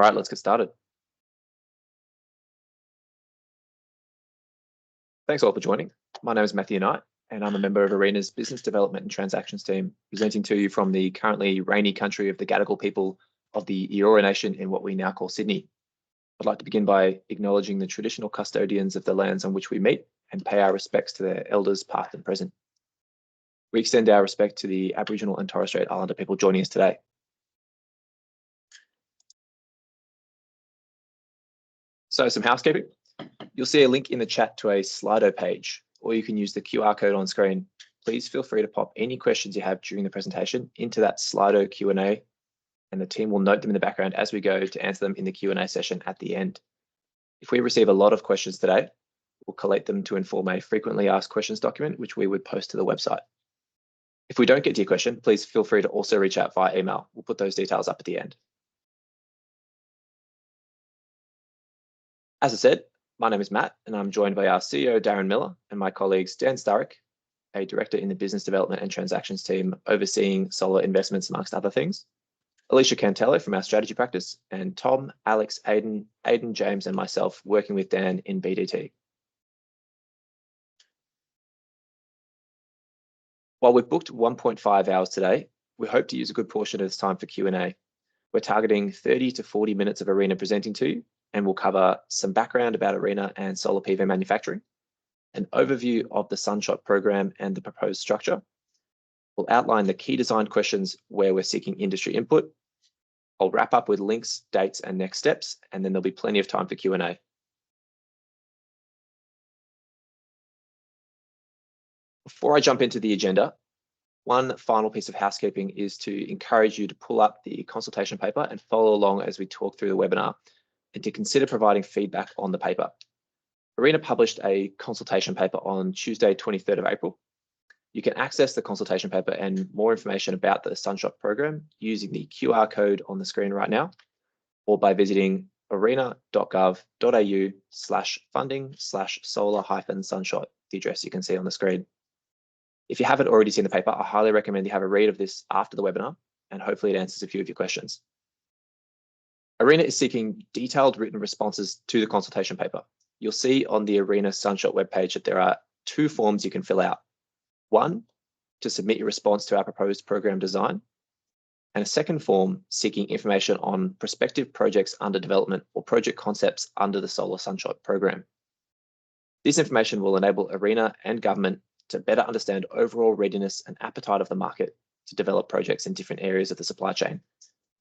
All right, let's get started. Thanks all for joining. My name is Matthew Knight, and I'm a member of ARENA's Business Development and Transactions team, presenting to you from the currently rainy country of the Gadigal people of the Eora Nation in what we now call Sydney. I'd like to begin by acknowledging the traditional custodians of the lands on which we meet and pay our respects to their elders past and present. We extend our respect to the Aboriginal and Torres Strait Islander people joining us today. So some housekeeping. You'll see a link in the chat to a Slido page, or you can use the QR code on screen. Please feel free to pop any questions you have during the presentation into that Slido Q&A, and the team will note them in the background as we go to answer them in the Q&A session at the end. If we receive a lot of questions today, we'll collate them to inform a frequently asked questions document, which we would post to the website. If we don't get to your question, please feel free to also reach out via email. We'll put those details up at the end. As I said, my name is Matt, and I'm joined by our CEO, Darren Miller, and my colleagues, Dan Sturrock, a director in the Business Development and Transactions team overseeing solar investments, amongst other things, Alicia Cantello from our strategy practice, and Tom, Alex, Aidan, James, and myself working with Dan in BDT. While we've booked 1.5 hours today, we hope to use a good portion of this time for Q&A. We're targeting 30 to 40 minutes of ARENA presenting to you, and we'll cover some background about ARENA and solar PV manufacturing, an overview of the Sunshot program and the proposed structure. We'll outline the key design questions where we're seeking industry input. I'll wrap up with links, dates, and next steps, and then there'll be plenty of time for Q&A. Before I jump into the agenda, one final piece of housekeeping is to encourage you to pull up the consultation paper and follow along as we talk through the webinar, and to consider providing feedback on the paper. ARENA published a consultation paper on Tuesday, 23rd of April. You can access the consultation paper and more information about the Sunshot program using the QR code on the screen right now, or by visiting arena.gov.au/funding/solar-sunshot, the address you can see on the screen. If you haven't already seen the paper, I highly recommend you have a read of this after the webinar, and hopefully it answers a few of your questions. ARENA is seeking detailed written responses to the consultation paper. You'll see on the ARENA Sunshot webpage that there are two forms you can fill out. One, to submit your response to our proposed program design, and a second form seeking information on prospective projects under development or project concepts under the Solar Sunshot program. This information will enable ARENA and government to better understand overall readiness and appetite of the market to develop projects in different areas of the supply chain,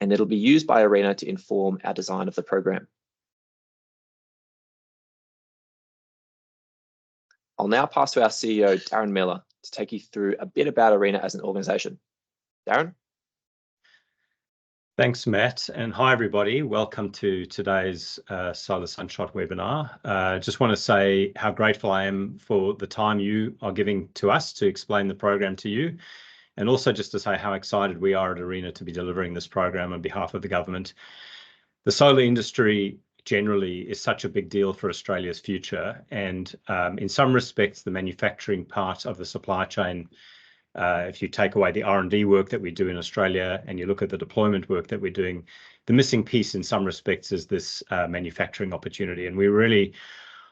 and it'll be used by ARENA to inform our design of the program. I'll now pass to our CEO, Darren Miller, to take you through a bit about ARENA as an organisation. Darren? Thanks, Matt, and hi everybody. Welcome to today's Solar Sunshot webinar. Just want to say how grateful I am for the time you are giving to us to explain the program to you, and also just to say how excited we are at ARENA to be delivering this program on behalf of the government. The solar industry generally is such a big deal for Australia's future, and in some respects, the manufacturing part of the supply chain, if you take away the R&D work that we do in Australia and you look at the deployment work that we're doing, the missing piece in some respects is this manufacturing opportunity. And we really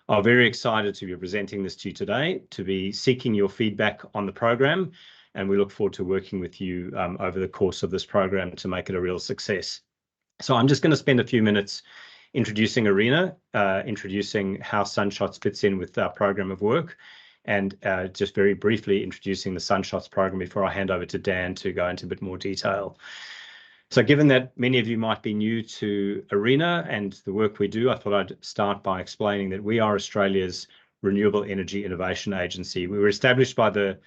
are very excited to be presenting this to you today, to be seeking your feedback on the program, and we look forward to working with you over the course of this program to make it a real success. So I'm just going to spend a few minutes introducing ARENA, introducing how Sunshots fits in with our program of work, and just very briefly introducing the Sunshots program before I hand over to Dan to go into a bit more detail. So given that many of you might be new to ARENA and the work we do, I thought I'd start by explaining that we are Australia's Renewable Energy Innovation Agency. We were established by the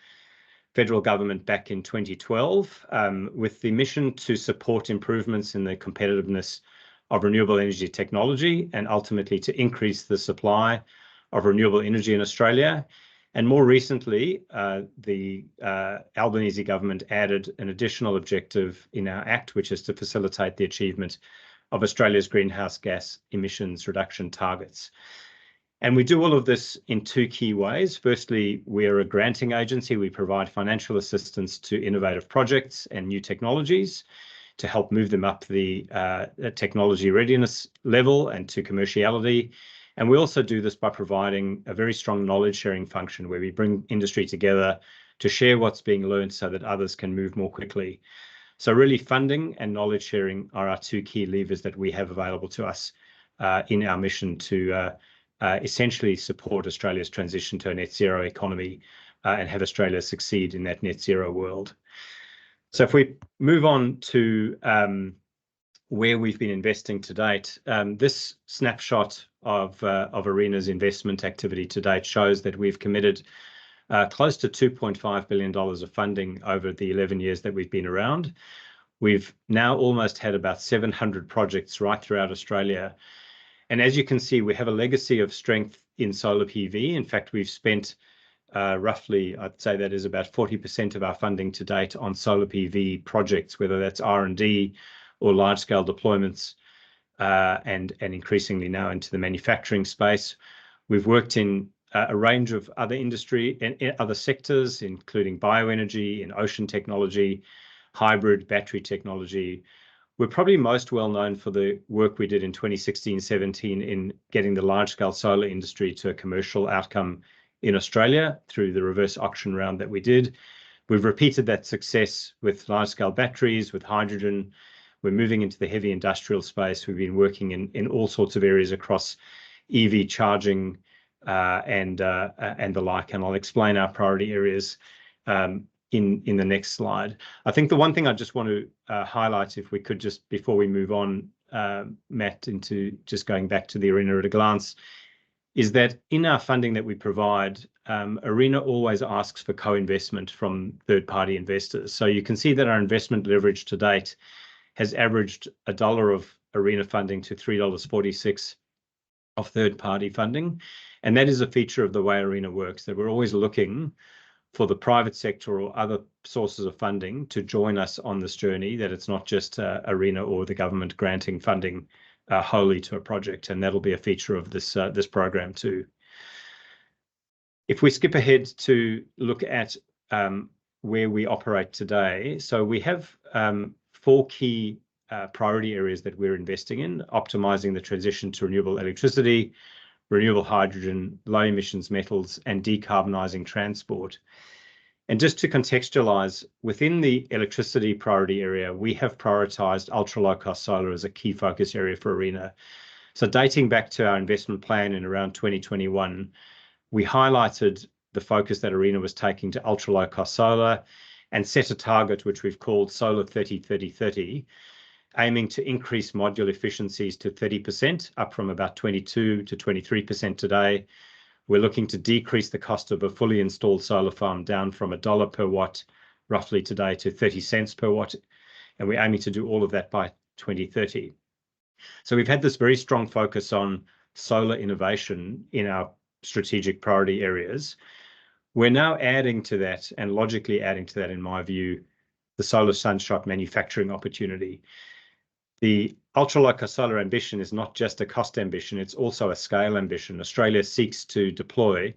federal government back in 2012 with the mission to support improvements in the competitiveness of renewable energy technology and ultimately to increase the supply of renewable energy in Australia. And more recently, the Albanese government added an additional objective in our Act, which is to facilitate the achievement of Australia's greenhouse gas emissions reduction targets. And we do all of this in two key ways. Firstly, we're a granting agency. We provide financial assistance to innovative projects and new technologies to help move them up the technology readiness level and to commerciality. And we also do this by providing a very strong knowledge sharing function where we bring industry together to share what's being learned so that others can move more quickly. So really funding and knowledge sharing are our two key levers that we have available to us in our mission to essentially support Australia's transition to a net zero economy and have Australia succeed in that net zero world. So if we move on to where we've been investing to date, this snapshot of ARENA's investment activity to date shows that we've committed close to $2.5 billion of funding over the 11 years that we've been around. We've now almost had about 700 projects right throughout Australia. And as you can see, we have a legacy of strength in solar PV. In fact, we've spent roughly, I'd say that is about 40% of our funding to date on solar PV projects, whether that's R&D or large-scale deployments, and increasingly now into the manufacturing space. We've worked in a range of other industry and other sectors, including bioenergy and ocean technology, hybrid battery technology. We're probably most well known for the work we did in 2016-17 in getting the large-scale solar industry to a commercial outcome in Australia through the reverse auction round that we did. We've repeated that success with large-scale batteries, with hydrogen. We're moving into the heavy industrial space. We've been working in all sorts of areas across EV charging and the like, and I'll explain our priority areas in the next slide. I think the one thing I just want to highlight, if we could just before we move on, Matt, into just going back to the ARENA at a glance, is that in our funding that we provide, ARENA always asks for co-investment from third-party investors. So you can see that our investment leverage to date has averaged $1 of ARENA funding to $3.46 of third-party funding. And that is a feature of the way ARENA works, that we're always looking for the private sector or other sources of funding to join us on this journey, that it's not just ARENA or the government granting funding wholly to a project. And that'll be a feature of this program too. If we skip ahead to look at where we operate today, so we have 4 key priority areas that we're investing in: optimizing the transition to renewable electricity, renewable hydrogen, low emissions metals, and decarbonizing transport. And just to contextualize, within the electricity priority area, we have prioritized ultra low cost solar as a key focus area for ARENA. So dating back to our investment plan in around 2021, we highlighted the focus that ARENA was taking to ultra low cost solar and set a target which we've called Solar 30-30-30, aiming to increase module efficiencies to 30%, up from about 22 to 23% today. We're looking to decrease the cost of a fully installed solar farm down from $1 per watt, roughly today, to 30 cents per watt. And we're aiming to do all of that by 2030. So we've had this very strong focus on solar innovation in our strategic priority areas. We're now adding to that, and logically adding to that, in my view, the Solar Sunshot manufacturing opportunity. The ultra low cost solar ambition is not just a cost ambition, it's also a scale ambition. Australia seeks to deploy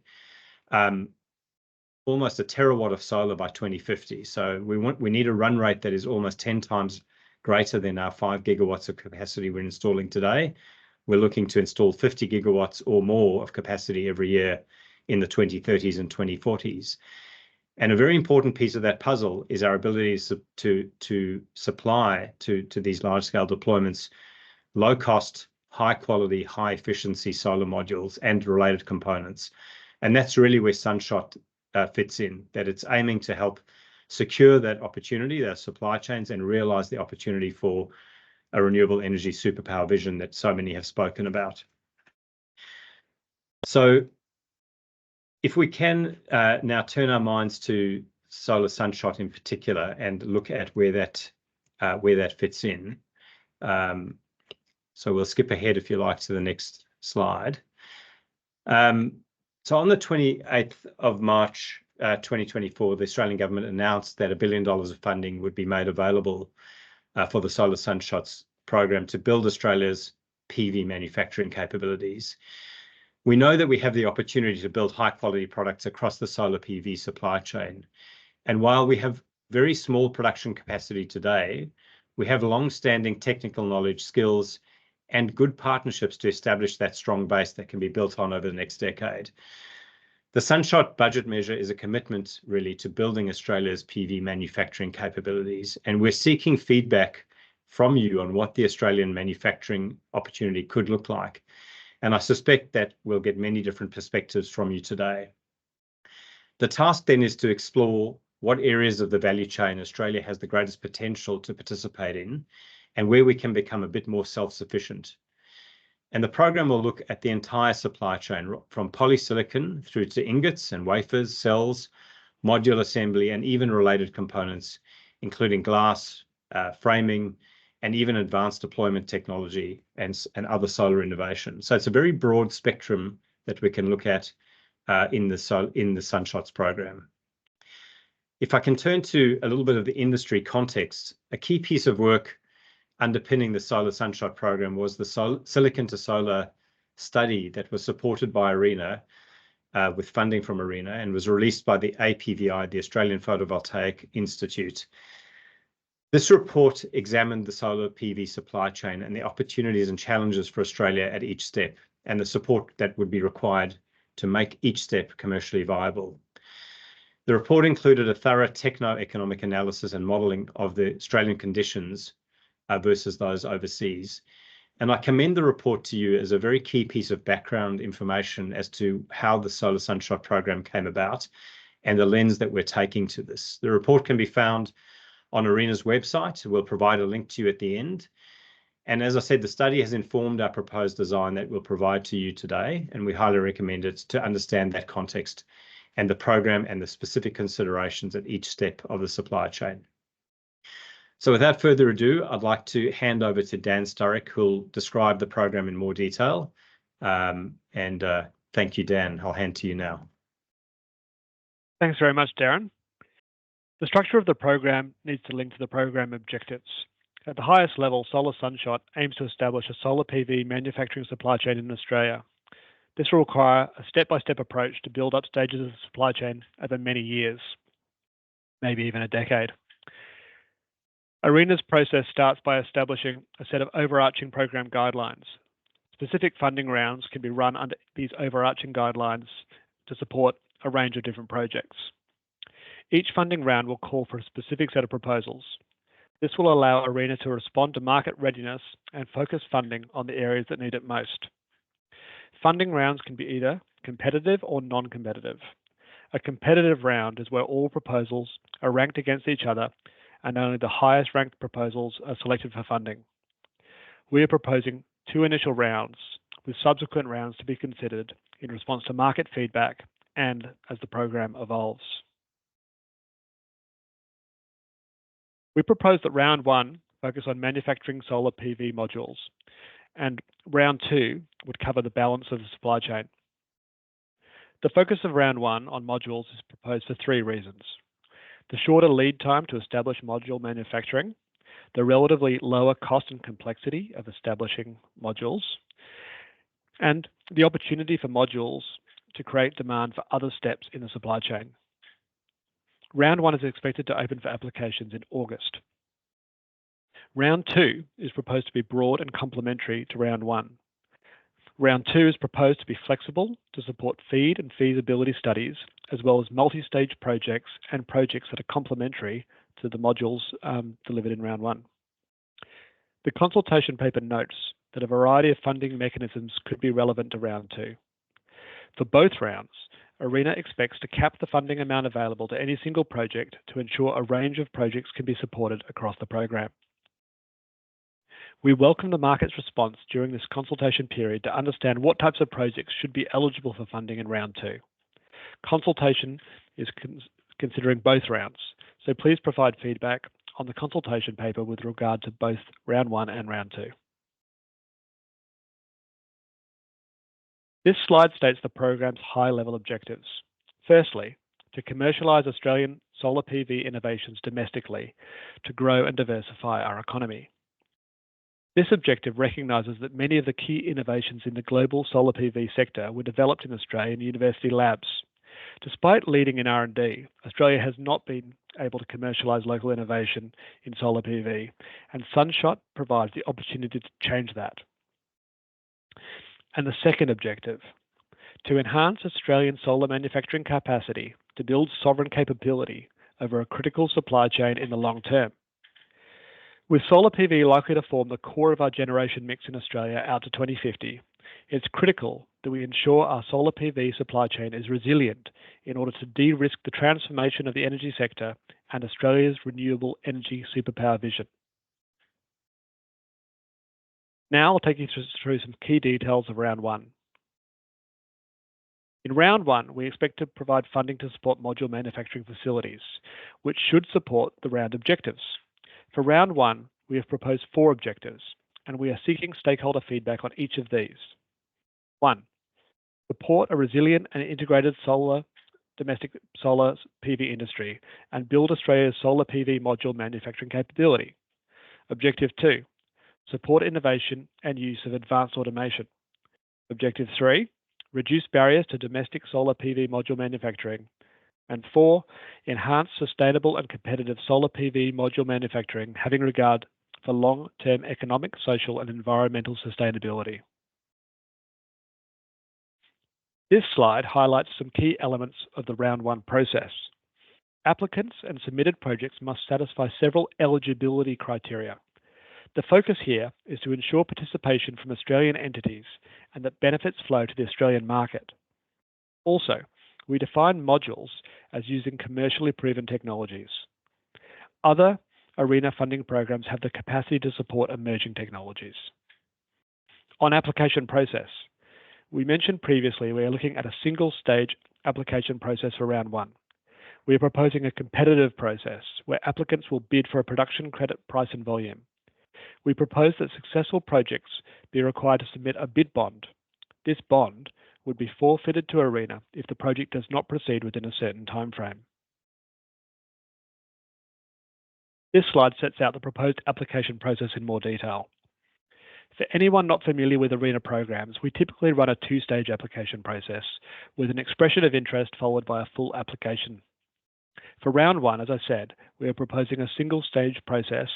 almost a terawatt of solar by 2050. So we need a run rate that is almost 10 times greater than our 5 gigawatts of capacity we're installing today. We're looking to install 50 gigawatts or more of capacity every year in the 2030s and 2040s. And a very important piece of that puzzle is our ability to supply to these large-scale deployments low-cost, high-quality, high-efficiency solar modules and related components. And that's really where Sunshot fits in, that it's aiming to help secure that opportunity, their supply chains, and realize the opportunity for a renewable energy superpower vision that so many have spoken about. So if we can now turn our minds to Solar Sunshot in particular and look at where that fits in. So we'll skip ahead, if you like, to the next slide. So on the 28th of March 2024, the Australian government announced that $1 billion of funding would be made available for the Solar Sunshots program to build Australia's PV manufacturing capabilities. We know that we have the opportunity to build high quality products across the solar PV supply chain. And while we have very small production capacity today, We have long-standing technical knowledge, skills, and good partnerships to establish that strong base that can be built on over the next decade. The Sunshot budget measure is a commitment really to building Australia's PV manufacturing capabilities, and we're seeking feedback from you on what the Australian manufacturing opportunity could look like. And I suspect that we'll get many different perspectives from you today. The task then is to explore what areas of the value chain Australia has the greatest potential to participate in and where we can become a bit more self-sufficient. And the program will look at the entire supply chain, from polysilicon through to ingots and wafers, cells, module assembly, and even related components, including glass, framing, and even advanced deployment technology and other solar innovation. So it's a very broad spectrum that we can look at in the Sunshots program. If I can turn to a little bit of the industry context, a key piece of work underpinning the Solar Sunshot program was the Silicon to Solar study that was supported by ARENA with funding from ARENA and was released by the APVI, the Australian Photovoltaic Institute. This report examined the solar PV supply chain and the opportunities and challenges for Australia at each step and the support that would be required to make each step commercially viable. The report included a thorough techno-economic analysis and modelling of the Australian conditions versus those overseas. And I commend the report to you as a very key piece of background information as to how the Solar Sunshot program came about and the lens that we're taking to this. The report can be found on ARENA's website. We'll provide a link to you at the end. And as I said, the study has informed our proposed design that we'll provide to you today, and we highly recommend it to understand that context and the program and the specific considerations at each step of the supply chain. So without further ado, I'd like to hand over to Dan Sturrock, who'll describe the program in more detail. Thank you, Dan. I'll hand to you now. Thanks very much, Darren. The structure of the program needs to link to the program objectives. At the highest level, Solar Sunshot aims to establish a solar PV manufacturing supply chain in Australia. This will require a step-by-step approach to build up stages of the supply chain over many years, maybe even a decade. ARENA's process starts by establishing a set of overarching program guidelines. Specific funding rounds can be run under these overarching guidelines to support a range of different projects. Each funding round will call for a specific set of proposals. This will allow ARENA to respond to market readiness and focus funding on the areas that need it most. Funding rounds can be either competitive or non-competitive. A competitive round is where all proposals are ranked against each other and only the highest ranked proposals are selected for funding. We are proposing 2 initial rounds, with subsequent rounds to be considered in response to market feedback and as the program evolves. We propose that round 1 focus on manufacturing solar PV modules, and round 2 would cover the balance of the supply chain. The focus of round 1 on modules is proposed for 3 reasons: the shorter lead time to establish module manufacturing, the relatively lower cost and complexity of establishing modules, and the opportunity for modules to create demand for other steps in the supply chain. Round 1 is expected to open for applications in August. Round 2 is proposed to be broad and complementary to round 1. Round 2 is proposed to be flexible to support feed and feasibility studies, as well as multi-stage projects and projects that are complementary to the modules delivered in round 1. The consultation paper notes that a variety of funding mechanisms could be relevant to round 2. For both rounds, ARENA expects to cap the funding amount available to any single project to ensure a range of projects can be supported across the program. We welcome the market's response during this consultation period to understand what types of projects should be eligible for funding in round 2. Consultation is considering both rounds, so please provide feedback on the consultation paper with regard to both round 1 and round 2. This slide states the program's high-level objectives. Firstly, to commercialise Australian solar PV innovations domestically to grow and diversify our economy. This objective recognises that many of the key innovations in the global solar PV sector were developed in Australian university labs. Despite leading in R&D, Australia has not been able to commercialise local innovation in solar PV, and Sunshot provides the opportunity to change that. And the second objective, to enhance Australian solar manufacturing capacity to build sovereign capability over a critical supply chain in the long term. With solar PV likely to form the core of our generation mix in Australia out to 2050, it's critical that we ensure our solar PV supply chain is resilient in order to de-risk the transformation of the energy sector and Australia's renewable energy superpower vision. Now I'll take you through some key details of round one. In round one, we expect to provide funding to support module manufacturing facilities, which should support the round objectives. For round one, we have proposed 4 objectives, and we are seeking stakeholder feedback on each of these. 1. Support a resilient and integrated domestic solar PV industry and build Australia's solar PV module manufacturing capability. Objective 2. Support innovation and use of advanced automation. Objective 3. Reduce barriers to domestic solar PV module manufacturing. And 4. Enhance sustainable and competitive solar PV module manufacturing, having regard for long-term economic, social, and environmental sustainability. This slide highlights some key elements of the round one process. Applicants and submitted projects must satisfy several eligibility criteria. The focus here is to ensure participation from Australian entities and that benefits flow to the Australian market. Also, we define modules as using commercially proven technologies. Other ARENA funding programs have the capacity to support emerging technologies. On application process, we mentioned previously we are looking at a single-stage application process for round one. We are proposing a competitive process where applicants will bid for a production credit price and volume. We propose that successful projects be required to submit a bid bond. This bond would be forfeited to ARENA if the project does not proceed within a certain time frame. This slide sets out the proposed application process in more detail. For anyone not familiar with ARENA programs, we typically run a 2-stage application process with an expression of interest followed by a full application. For round one, as I said, we are proposing a single-stage process,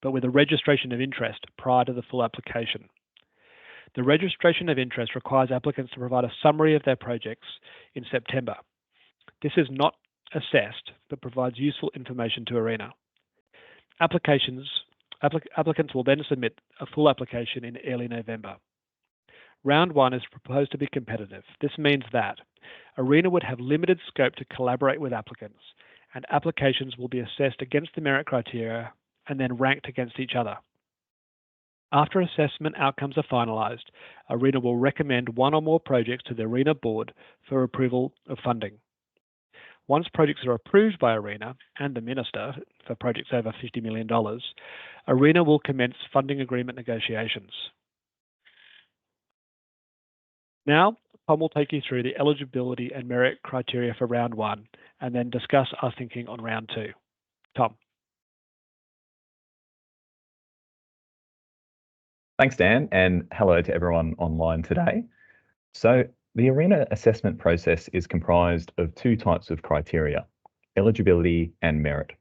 but with a registration of interest prior to the full application. The registration of interest requires applicants to provide a summary of their projects in September. This is not assessed, but provides useful information to ARENA. Applicants will then submit a full application in early November. Round one is proposed to be competitive. This means that ARENA would have limited scope to collaborate with applicants, and applications will be assessed against the merit criteria and then ranked against each other. After assessment outcomes are finalised, ARENA will recommend one or more projects to the ARENA board for approval of funding. Once projects are approved by ARENA and the Minister for projects over $50 million, ARENA will commence funding agreement negotiations. Now, Tom will take you through the eligibility and merit criteria for round one and then discuss our thinking on round two. Tom. Thanks, Dan, and hello to everyone online today. So the ARENA assessment process is comprised of 2 types of criteria, eligibility and merit.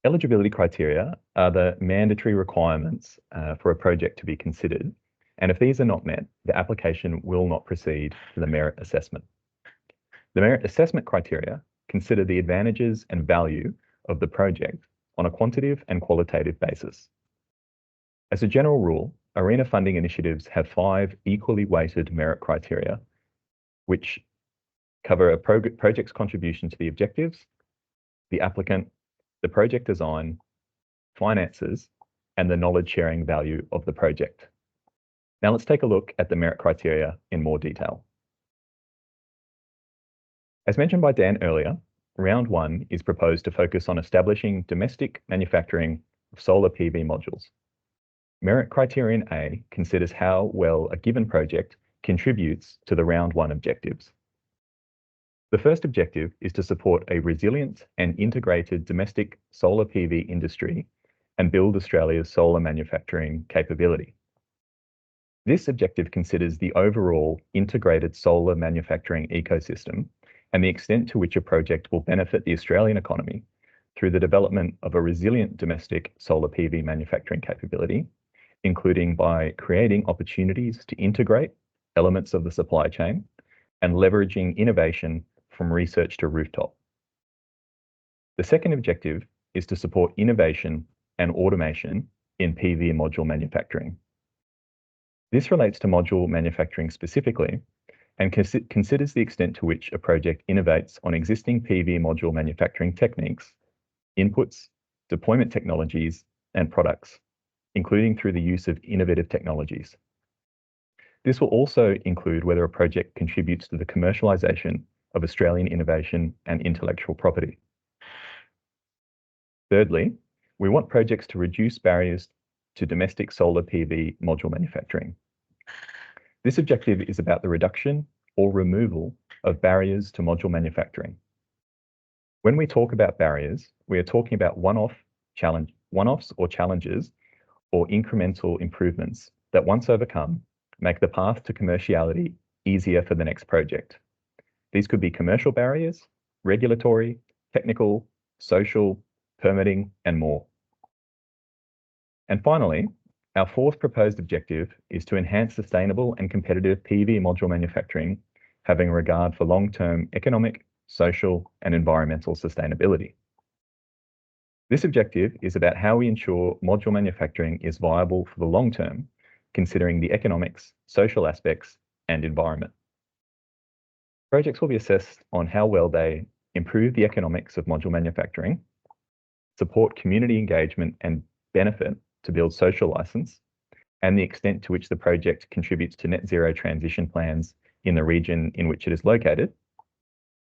Eligibility criteria are the mandatory requirements for a project to be considered, and if these are not met, the application will not proceed to the merit assessment. The merit assessment criteria consider the advantages and value of the project on a quantitative and qualitative basis. As a general rule, ARENA funding initiatives have 5 equally weighted merit criteria, which cover a project's contribution to the objectives, the applicant, the project design, finances, and the knowledge sharing value of the project. Now let's take a look at the merit criteria in more detail. As mentioned by Dan earlier, round one is proposed to focus on establishing domestic manufacturing of solar PV modules. Merit criterion A considers how well a given project contributes to the round one objectives. The first objective is to support a resilient and integrated domestic solar PV industry and build Australia's solar manufacturing capability. This objective considers the overall integrated solar manufacturing ecosystem and the extent to which a project will benefit the Australian economy through the development of a resilient domestic solar PV manufacturing capability, including by creating opportunities to integrate elements of the supply chain and leveraging innovation from research to rooftop. The second objective is to support innovation and automation in PV module manufacturing. This relates to module manufacturing specifically and considers the extent to which a project innovates on existing PV module manufacturing techniques, inputs, deployment technologies, and products, including through the use of innovative technologies. This will also include whether a project contributes to the commercialization of Australian innovation and intellectual property. Thirdly, we want projects to reduce barriers to domestic solar PV module manufacturing. This objective is about the reduction or removal of barriers to module manufacturing. When we talk about barriers, we are talking about one-offs or challenges or incremental improvements that once overcome, make the path to commerciality easier for the next project. These could be commercial barriers, regulatory, technical, social, permitting, and more. And finally, our fourth proposed objective is to enhance sustainable and competitive PV module manufacturing, having regard for long-term economic, social, and environmental sustainability. This objective is about how we ensure module manufacturing is viable for the long term, considering the economics, social aspects, and environment. Projects will be assessed on how well they improve the economics of module manufacturing, support community engagement and benefit to build social license, and the extent to which the project contributes to net zero transition plans in the region in which it is located,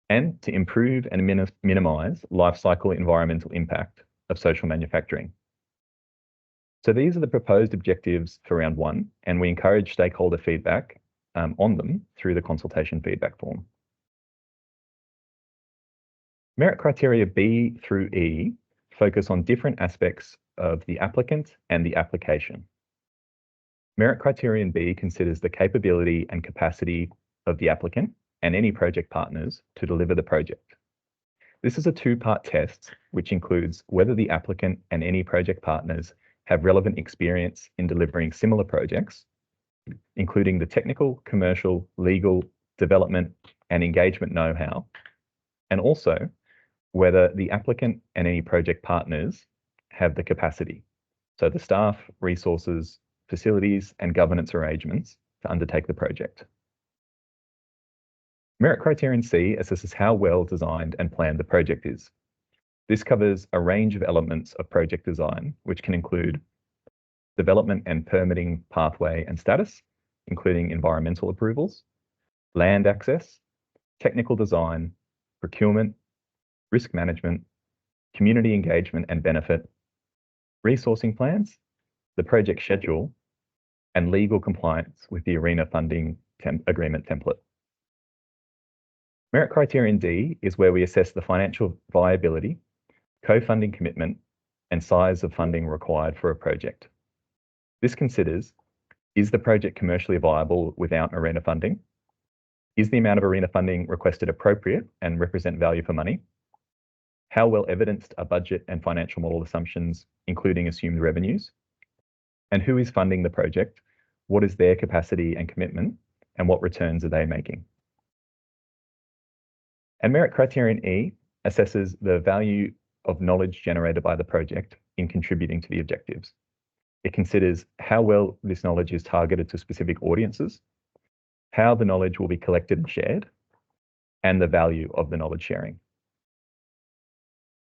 and to improve and minimize life cycle environmental impact of social manufacturing. So these are the proposed objectives for round one, and we encourage stakeholder feedback on them through the consultation feedback form. Merit criteria B through E focus on different aspects of the applicant and the application. Merit criterion B considers the capability and capacity of the applicant and any project partners to deliver the project. This is a two-part test, which includes whether the applicant and any project partners have relevant experience in delivering similar projects, including the technical, commercial, legal, development, and engagement know-how, and also whether the applicant and any project partners have the capacity, so the staff, resources, facilities, and governance arrangements to undertake the project. Merit criterion C assesses how well designed and planned the project is. This covers a range of elements of project design, which can include development and permitting pathway and status, including environmental approvals, land access, technical design, procurement, risk management, community engagement and benefit, resourcing plans, the project schedule, and legal compliance with the ARENA funding agreement template. Merit criterion D is where we assess the financial viability, co-funding commitment, and size of funding required for a project. This considers, is the project commercially viable without ARENA funding? Is the amount of ARENA funding requested appropriate and represent value for money? How well evidenced are budget and financial model assumptions, including assumed revenues? And who is funding the project? What is their capacity and commitment? And what returns are they making? And merit criterion E assesses the value of knowledge generated by the project in contributing to the objectives. It considers how well this knowledge is targeted to specific audiences, how the knowledge will be collected and shared, and the value of the knowledge sharing.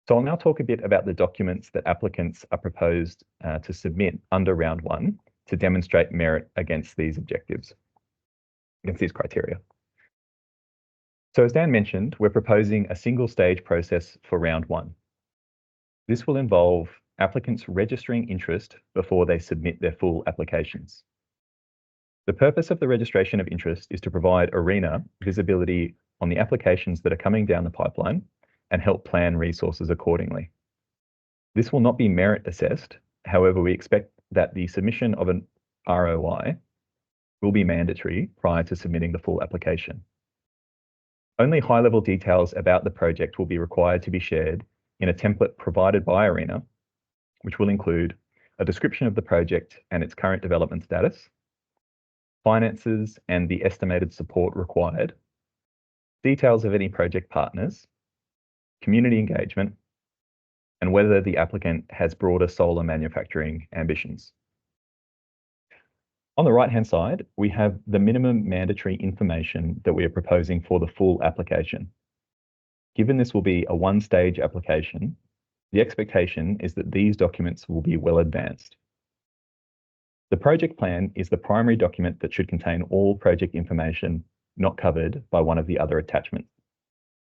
So I'll now talk a bit about the documents that applicants are proposed to submit under round one to demonstrate merit against these objectives, against these criteria. So as Dan mentioned, we're proposing a single stage process for round one. This will involve applicants registering interest before they submit their full applications. The purpose of the registration of interest is to provide ARENA visibility on the applications that are coming down the pipeline and help plan resources accordingly. This will not be merit assessed. However, we expect that the submission of an ROI will be mandatory prior to submitting the full application. Only high-level details about the project will be required to be shared in a template provided by ARENA, which will include a description of the project and its current development status, finances and the estimated support required, details of any project partners, community engagement, and whether the applicant has broader solar manufacturing ambitions. On the right-hand side, we have the minimum mandatory information that we are proposing for the full application. Given this will be a one-stage application, the expectation is that these documents will be well advanced. The project plan is the primary document that should contain all project information not covered by one of the other attachments.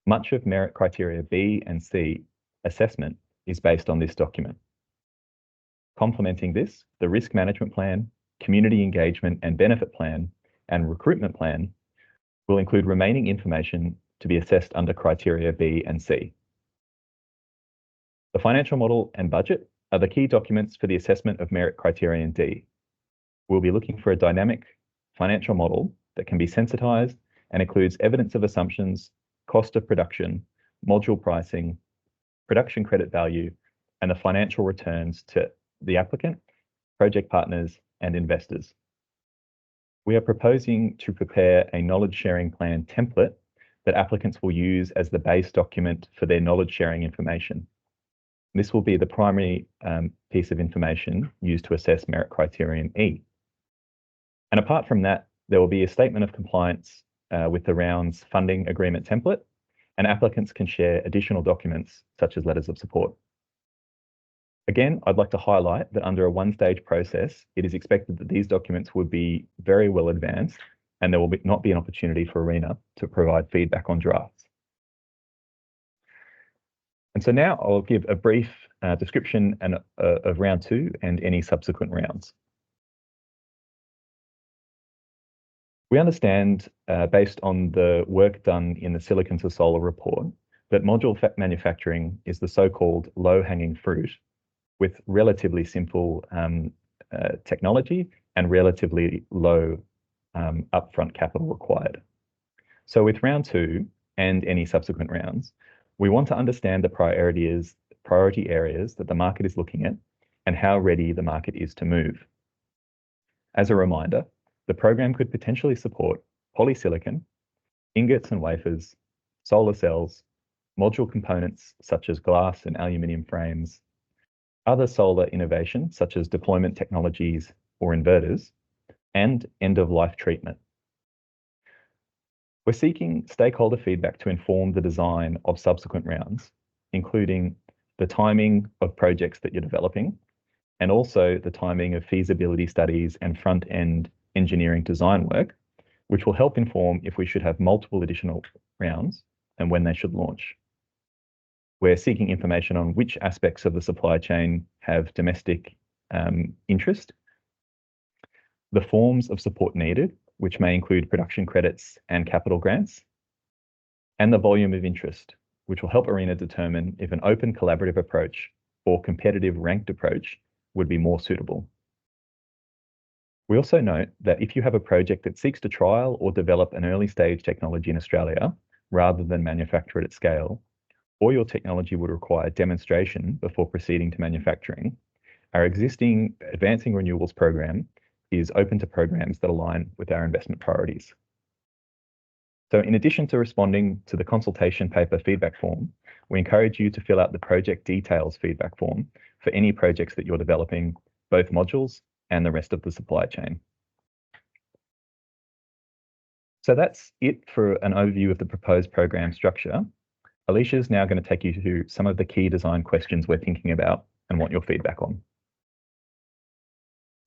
Much of merit criteria B and C assessment is based on this document. Complementing this, the risk management plan, community engagement and benefit plan, and recruitment plan will include remaining information to be assessed under criteria B and C. The financial model and budget are the key documents for the assessment of merit criterion D. We'll be looking for a dynamic financial model that can be sensitized and includes evidence of assumptions, cost of production, module pricing, production credit value, and the financial returns to the applicant, project partners, and investors. We are proposing to prepare a knowledge sharing plan template that applicants will use as the base document for their knowledge sharing information. This will be the primary piece of information used to assess merit criterion E. And apart from that, there will be a statement of compliance with the round's funding agreement template, and applicants can share additional documents such as letters of support. Again, I'd like to highlight that under a one-stage process, it is expected that these documents would be very well advanced and there will not be an opportunity for ARENA to provide feedback on drafts. And so now I'll give a brief description of round 2 and any subsequent rounds. We understand, based on the work done in the Silicon to Solar report, that module manufacturing is the so-called low-hanging fruit with relatively simple technology and relatively low upfront capital required. So with round 2 and any subsequent rounds, we want to understand the priority areas that the market is looking at and how ready the market is to move. As a reminder, the program could potentially support polysilicon, ingots and wafers, solar cells, module components such as glass and aluminium frames, other solar innovations such as deployment technologies or inverters, and end-of-life treatment. We're seeking stakeholder feedback to inform the design of subsequent rounds, including the timing of projects that you're developing, and also the timing of feasibility studies and front-end engineering design work, which will help inform if we should have multiple additional rounds and when they should launch. We're seeking information on which aspects of the supply chain have domestic interest, the forms of support needed, which may include production credits and capital grants, and the volume of interest, which will help ARENA determine if an open collaborative approach or competitive ranked approach would be more suitable. We also note that if you have a project that seeks to trial or develop an early stage technology in Australia, rather than manufacture it at scale, or your technology would require demonstration before proceeding to manufacturing, our existing Advancing Renewables program is open to programs that align with our investment priorities. So in addition to responding to the consultation paper feedback form, we encourage you to fill out the project details feedback form for any projects that you're developing, both modules and the rest of the supply chain. So that's it for an overview of the proposed program structure. Alicia is now going to take you through some of the key design questions we're thinking about and want your feedback on.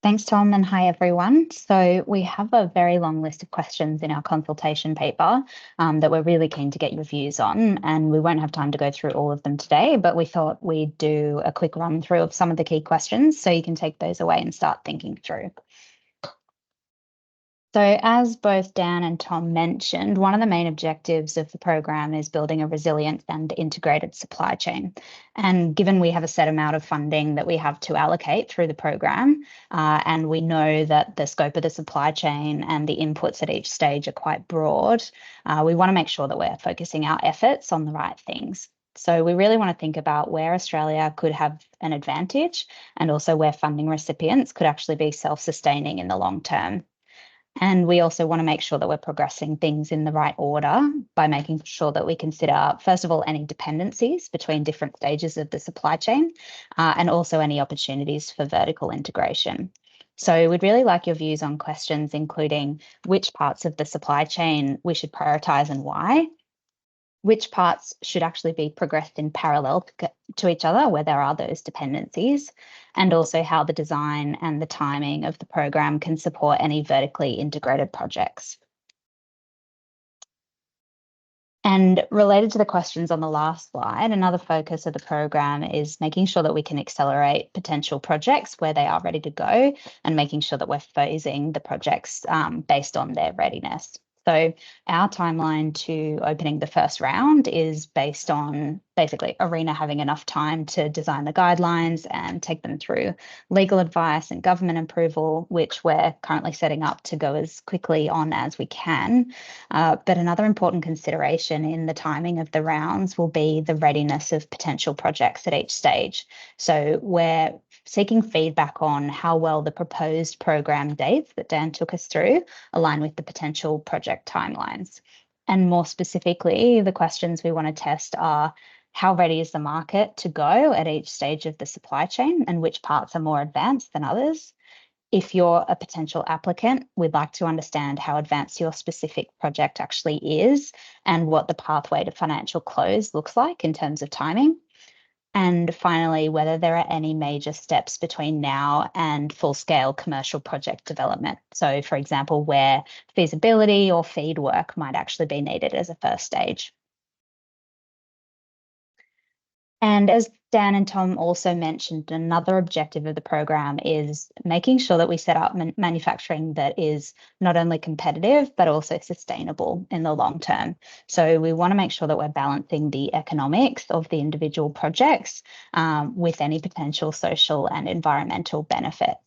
Thanks, Tom, and hi, everyone. So we have a very long list of questions in our consultation paper that we're really keen to get your views on, and we won't have time to go through all of them today, but we thought we'd do a quick run through of some of the key questions so you can take those away and start thinking through. So as both Dan and Tom mentioned, one of the main objectives of the program is building a resilient and integrated supply chain. And given we have a set amount of funding that we have to allocate through the program, and we know that the scope of the supply chain and the inputs at each stage are quite broad, we want to make sure that we're focusing our efforts on the right things. So we really want to think about where Australia could have an advantage and also where funding recipients could actually be self-sustaining in the long term. And we also want to make sure that we're progressing things in the right order by making sure that we consider, first of all, any dependencies between different stages of the supply chain, and also any opportunities for vertical integration. So we'd really like your views on questions, including which parts of the supply chain we should prioritise and why, which parts should actually be progressed in parallel to each other where there are those dependencies, and also how the design and the timing of the program can support any vertically integrated projects. And related to the questions on the last slide, another focus of the program is making sure that we can accelerate potential projects where they are ready to go and making sure that we're phasing the projects based on their readiness. So our timeline to opening the first round is based on basically ARENA having enough time to design the guidelines and take them through legal advice and government approval, which we're currently setting up to go as quickly on as we can. But another important consideration in the timing of the rounds will be the readiness of potential projects at each stage. So we're seeking feedback on how well the proposed program dates that Dan took us through align with the potential project timelines. And more specifically, the questions we want to test are how ready is the market to go at each stage of the supply chain and which parts are more advanced than others? If you're a potential applicant, we'd like to understand how advanced your specific project actually is and what the pathway to financial close looks like in terms of timing. And finally, whether there are any major steps between now and full-scale commercial project development. So, for example, where feasibility or FEED work might actually be needed as a first stage. And as Dan and Tom also mentioned, another objective of the program is making sure that we set up manufacturing that is not only competitive, but also sustainable in the long term. So we want to make sure that we're balancing the economics of the individual projects with any potential social and environmental benefits.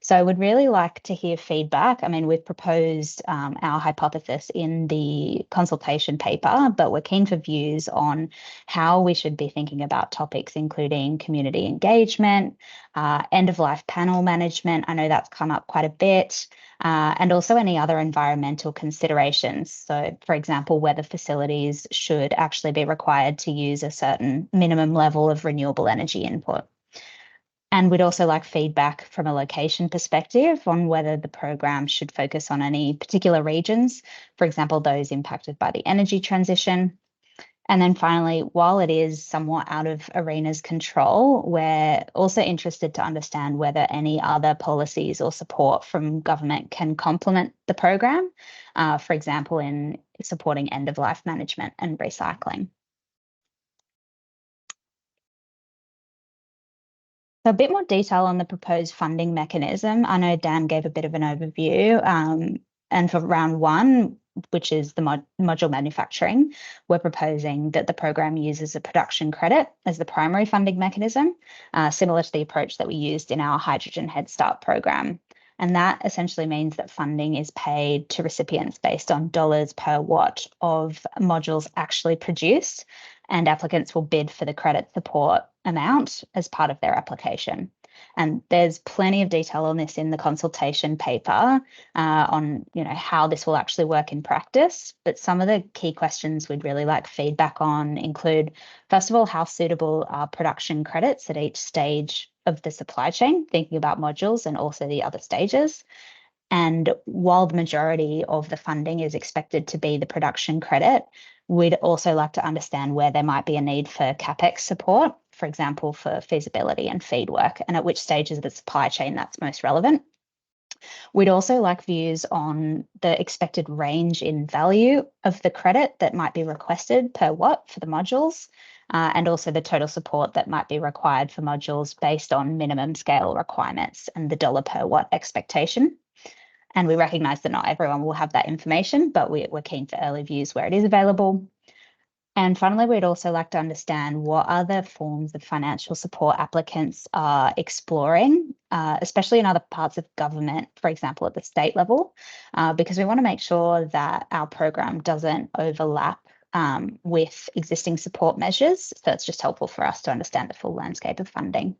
So I would really like to hear feedback. I mean, we've proposed our hypothesis in the consultation paper, but we're keen for views on how we should be thinking about topics including community engagement, end-of-life panel management. I know that's come up quite a bit, and also any other environmental considerations. So, for example, whether facilities should actually be required to use a certain minimum level of renewable energy input. And we'd also like feedback from a location perspective on whether the program should focus on any particular regions, for example, those impacted by the energy transition. And then finally, while it is somewhat out of ARENA's control, we're also interested to understand whether any other policies or support from government can complement the program, for example, in supporting end-of-life management and recycling. So a bit more detail on the proposed funding mechanism. I know Dan gave a bit of an overview, and for round one, which is the module manufacturing, we're proposing that the program uses a production credit as the primary funding mechanism, similar to the approach that we used in our Hydrogen Head Start program. And that essentially means that funding is paid to recipients based on dollars per watt of modules actually produced, and applicants will bid for the credit support amount as part of their application. And there's plenty of detail on this in the consultation paper on how this will actually work in practice. But some of the key questions we'd really like feedback on include, first of all, how suitable are production credits at each stage of the supply chain, thinking about modules and also the other stages. And while the majority of the funding is expected to be the production credit, we'd also like to understand where there might be a need for CapEx support, for example, for feasibility and FEED work, and at which stages of the supply chain that's most relevant. We'd also like views on the expected range in value of the credit that might be requested per watt for the modules, and also the total support that might be required for modules based on minimum scale requirements and the dollar per watt expectation. And we recognise that not everyone will have that information, but we're keen for early views where it is available. And finally, we'd also like to understand what other forms of financial support applicants are exploring, especially in other parts of government, for example, at the state level, because we want to make sure that our program doesn't overlap with existing support measures. So it's just helpful for us to understand the full landscape of funding.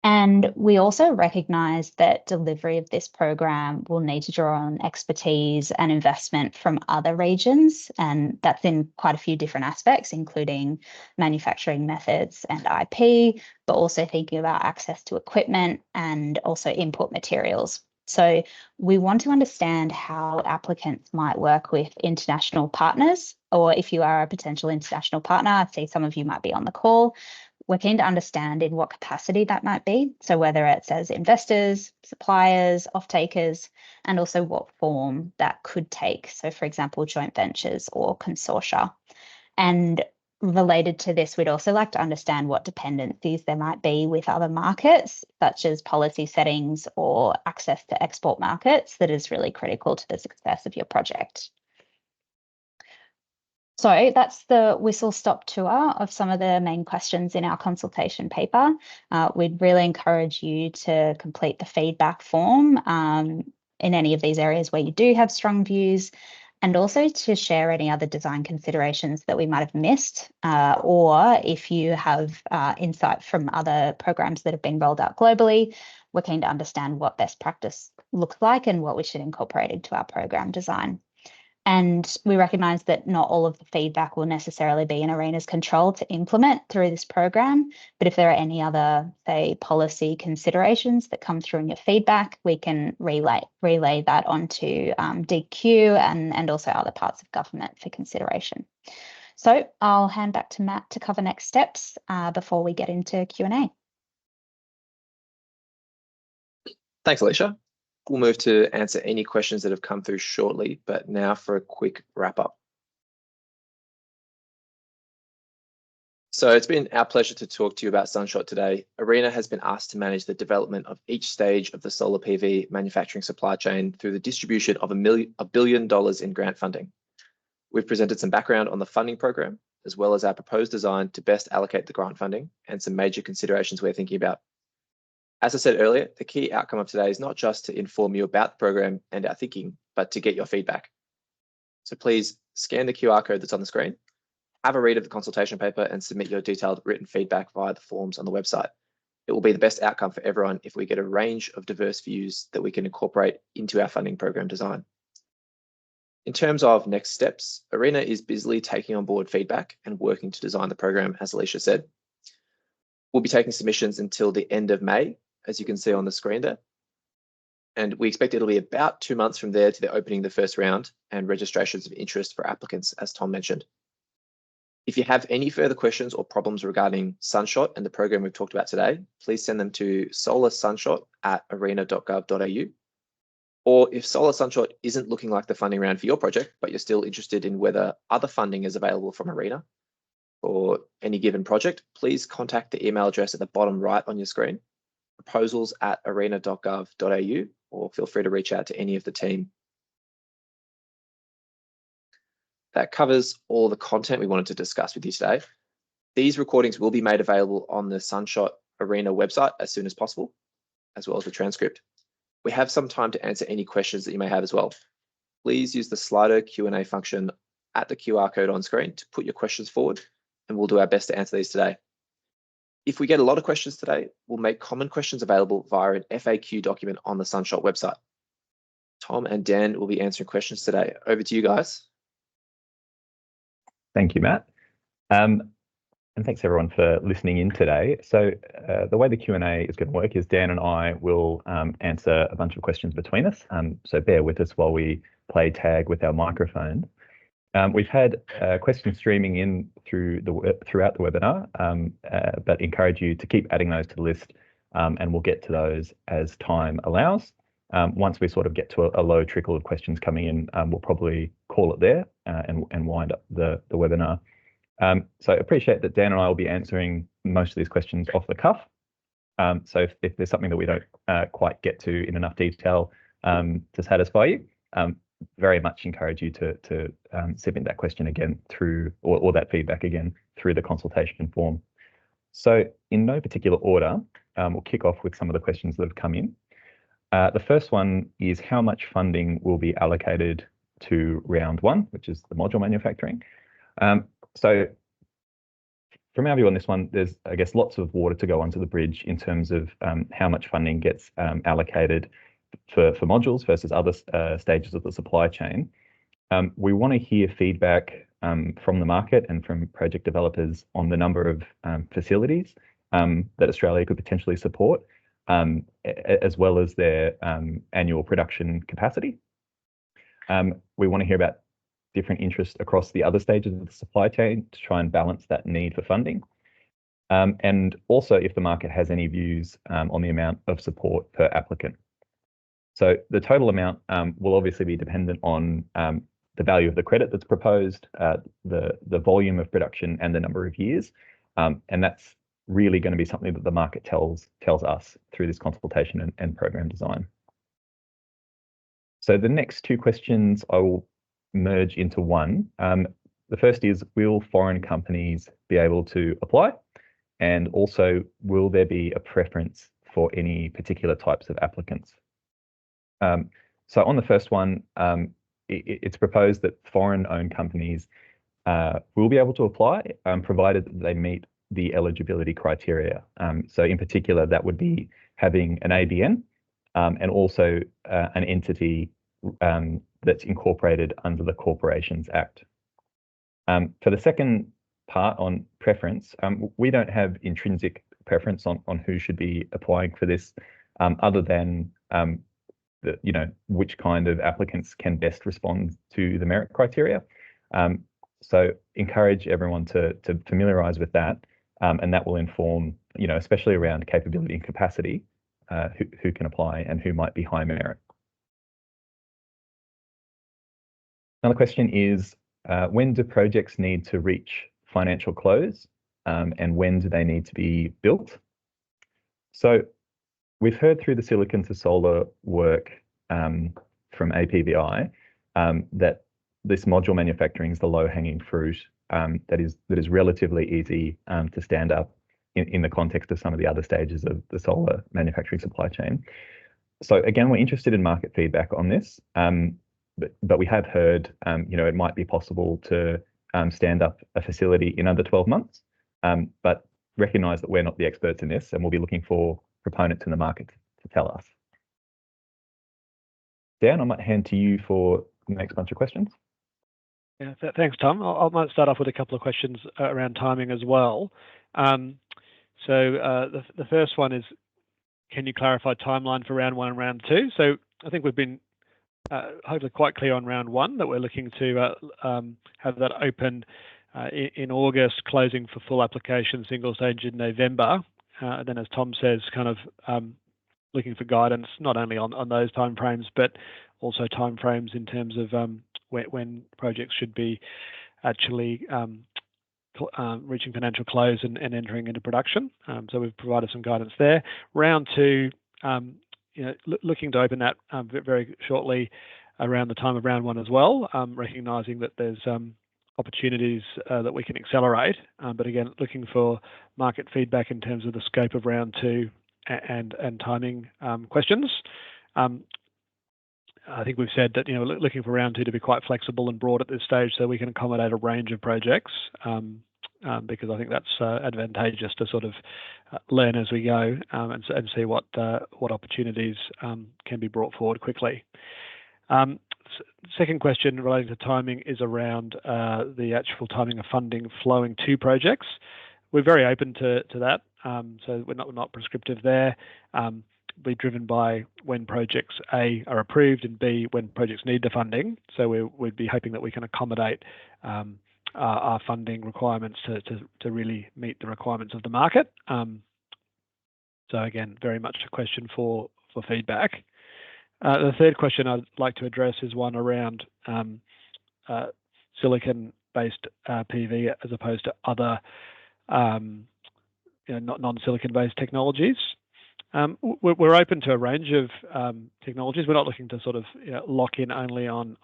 And we also recognise that delivery of this program will need to draw on expertise and investment from other regions, and that's in quite a few different aspects, including manufacturing methods and IP, but also thinking about access to equipment and also input materials. So we want to understand how applicants might work with international partners, or if you are a potential international partner, I see some of you might be on the call. We're keen to understand in what capacity that might be. So whether it's as investors, suppliers, off-takers, and also what form that could take. So for example, joint ventures or consortia. And related to this, we'd also like to understand what dependencies there might be with other markets, such as policy settings or access to export markets, that is really critical to the success of your project. So that's the whistle-stop tour of some of the main questions in our consultation paper. We'd really encourage you to complete the feedback form in any of these areas where you do have strong views, and also to share any other design considerations that we might have missed, or if you have insight from other programs that have been rolled out globally, we're keen to understand what best practice looks like and what we should incorporate into our program design. And we recognise that not all of the feedback will necessarily be in ARENA's control to implement through this program, but if there are any other, say, policy considerations that come through in your feedback, we can relay that onto DQ and also other parts of government for consideration. So I'll hand back to Matt to cover next steps before we get into Q&A. Thanks, Alicia. We'll move to answer any questions that have come through shortly, but now for a quick wrap up. So it's been our pleasure to talk to you about Sunshot today. ARENA has been asked to manage the development of each stage of the solar PV manufacturing supply chain through the distribution of $1 billion in grant funding. We've presented some background on the funding program, as well as our proposed design to best allocate the grant funding and some major considerations we're thinking about. As I said earlier, the key outcome of today is not just to inform you about the program and our thinking, but to get your feedback. So please scan the QR code that's on the screen, have a read of the consultation paper, and submit your detailed written feedback via the forms on the website. It will be the best outcome for everyone if we get a range of diverse views that we can incorporate into our funding program design. In terms of next steps, ARENA is busily taking on board feedback and working to design the program, as Alicia said. We'll be taking submissions until the end of May, as you can see on the screen there. And we expect it'll be about 2 months from there to the opening of the first round and registrations of interest for applicants, as Tom mentioned. If you have any further questions or problems regarding Sunshot and the program we've talked about today, please send them to solarsunshot@arena.gov.au. Or if Solar Sunshot isn't looking like the funding round for your project, but you're still interested in whether other funding is available from ARENA for any given project, please contact the email address at the bottom right on your screen, proposals@arena.gov.au, or feel free to reach out to any of the team. That covers all the content we wanted to discuss with you today. These recordings will be made available on the Sunshot ARENA website as soon as possible, as well as the transcript. We have some time to answer any questions that you may have as well. Please use the Slido Q&A function at the QR code on screen to put your questions forward, and we'll do our best to answer these today. If we get a lot of questions today, we'll make common questions available via an FAQ document on the Sunshot website. Tom and Dan will be answering questions today. Over to you guys. Thank you, Matt. And thanks everyone for listening in today. So the way the Q&A is going to work is Dan and I will answer a bunch of questions between us. So bear with us while we play tag with our microphone. We've had questions streaming in throughout the webinar, but encourage you to keep adding those to the list, and we'll get to those as time allows. Once we sort of get to a low trickle of questions coming in, we'll probably call it there and wind up the webinar. So I appreciate that Dan and I will be answering most of these questions off the cuff. So if there's something that we don't quite get to in enough detail to satisfy you, very much encourage you to submit that question again through, or that feedback again through the consultation form. So in no particular order, we'll kick off with some of the questions that have come in. The first one is how much funding will be allocated to round one, which is the module manufacturing. So from our view on this one, there's, I guess, lots of water to go under the bridge in terms of how much funding gets allocated for modules versus other stages of the supply chain. We want to hear feedback from the market and from project developers on the number of facilities that Australia could potentially support, as well as their annual production capacity. We want to hear about different interests across the other stages of the supply chain to try and balance that need for funding. And also if the market has any views on the amount of support per applicant. So the total amount will obviously be dependent on the value of the credit that's proposed, the volume of production and the number of years. And that's really going to be something that the market tells us through this consultation and program design. So the next two questions I will merge into one. The first is, will foreign companies be able to apply? And also, will there be a preference for any particular types of applicants? So on the first one, it's proposed that foreign-owned companies will be able to apply, provided that they meet the eligibility criteria. So in particular, that would be having an ABN and also an entity that's incorporated under the Corporations Act. For the second part on preference, we don't have intrinsic preference on who should be applying for this, other than which kind of applicants can best respond to the merit criteria. So encourage everyone to familiarise with that, and that will inform, especially around capability and capacity, who can apply and who might be high merit. Another question is, when do projects need to reach financial close, and when do they need to be built? So we've heard through the silicon to solar work from APVI that this module manufacturing is the low-hanging fruit that is relatively easy to stand up in the context of some of the other stages of the solar manufacturing supply chain. So again, we're interested in market feedback on this, but we have heard it might be possible to stand up a facility in under 12 months, but recognise that we're not the experts in this, and we'll be looking for proponents in the market to tell us. Dan, I might hand to you for the next bunch of questions. Yeah, thanks, Tom. I might start off with a couple of questions around timing as well. So the first one is, can you clarify timeline for round one and round two? So I think we've been hopefully quite clear on round one that we're looking to have that open in August, closing for full application single stage in November. And then, as Tom says, kind of looking for guidance not only on those timeframes, but also timeframes in terms of when projects should be actually reaching financial close and entering into production. So we've provided some guidance there. Round two, looking to open that very shortly around the time of round one as well, recognising that there's opportunities that we can accelerate, but again, looking for market feedback in terms of the scope of round two and timing questions. I think we've said that looking for round two to be quite flexible and broad at this stage, so we can accommodate a range of projects, because I think that's advantageous to sort of learn as we go and see what opportunities can be brought forward quickly. Second question relating to timing is around the actual timing of funding flowing to projects. We're very open to that, so we're not prescriptive there. Be driven by when projects A are approved and B when projects need the funding. So we'd be hoping that we can accommodate our funding requirements to really meet the requirements of the market. So again, very much a question for feedback. The third question I'd like to address is one around silicon-based PV as opposed to other non-silicon-based technologies. We're open to a range of technologies. We're not looking to sort of lock in only on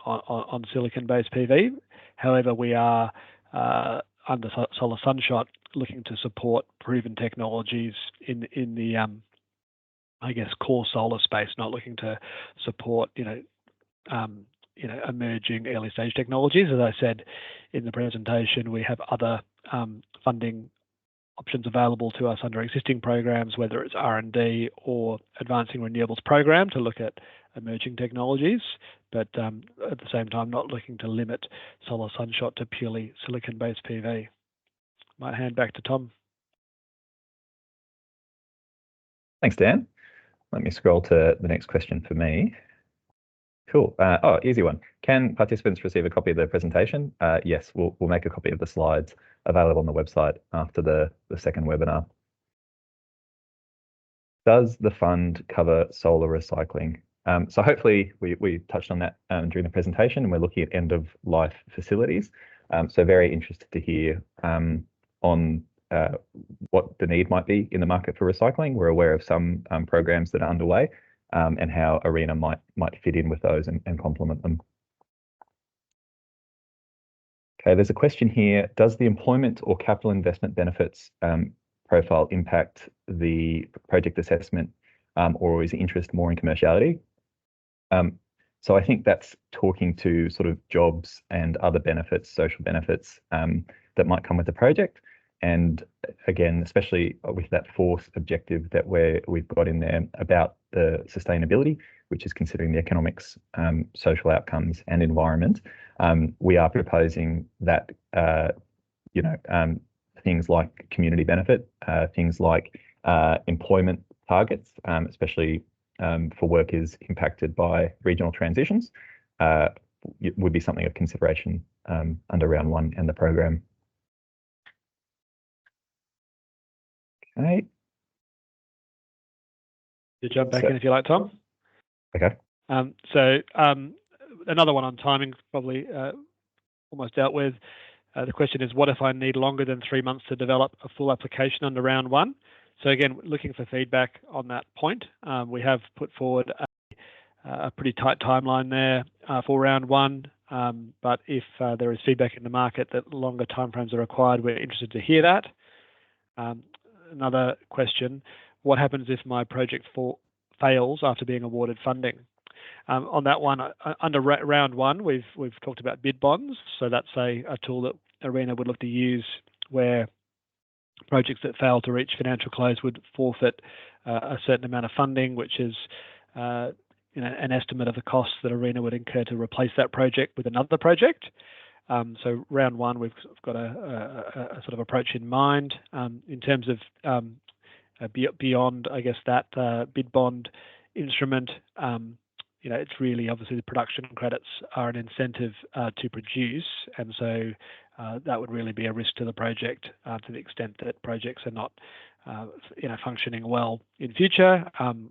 silicon-based PV. However, we are under Solar Sunshot looking to support proven technologies in the I guess core solar space, not looking to support emerging early stage technologies. As I said in the presentation, we have other funding options available to us under existing programs, whether it's R&D or Advancing Renewables program, to look at emerging technologies, but at the same time not looking to limit Solar Sunshot to purely silicon-based PV. Might hand back to Tom. Thanks, Dan. Let me scroll to the next question for me. Cool. Oh, easy one. Can participants receive a copy of the presentation? Yes, we'll make a copy of the slides available on the website after the second webinar. Does the fund cover solar recycling? So hopefully we touched on that during the presentation, and we're looking at end of life facilities. So very interested to hear on what the need might be in the market for recycling. We're aware of some programs that are underway, and how ARENA might fit in with those and complement them. Okay, there's a question here. Does the employment or capital investment benefits profile impact the project assessment, or is interest more in commerciality? So I think that's talking to sort of jobs and other benefits, social benefits that might come with the project. And again, especially with that fourth objective that we've got in there about the sustainability, which is considering the economics, social outcomes and environment, we are proposing that things like community benefit, things like employment targets, especially for workers impacted by regional transitions, would be something of consideration under round one and the program. Okay. You jump back in if you like, Tom. Okay. So another one on timing, probably almost dealt with. The question is, what if I need longer than 3 months to develop a full application under round one? So again, looking for feedback on that point. We have put forward a pretty tight timeline there for round one, but if there is feedback in the market that longer timeframes are required, we're interested to hear that. Another question, what happens if my project fails after being awarded funding? On that one, under round one, we've talked about bid bonds. So that's a tool that ARENA would look to use where projects that fail to reach financial close would forfeit a certain amount of funding, which is an estimate of the costs that ARENA would incur to replace that project with another project. So round one, we've got a sort of approach in mind. In terms of beyond, I guess, that bid bond instrument, it's really obviously the production credits are an incentive to produce, and so that would really be a risk to the project to the extent that projects are not functioning well in future.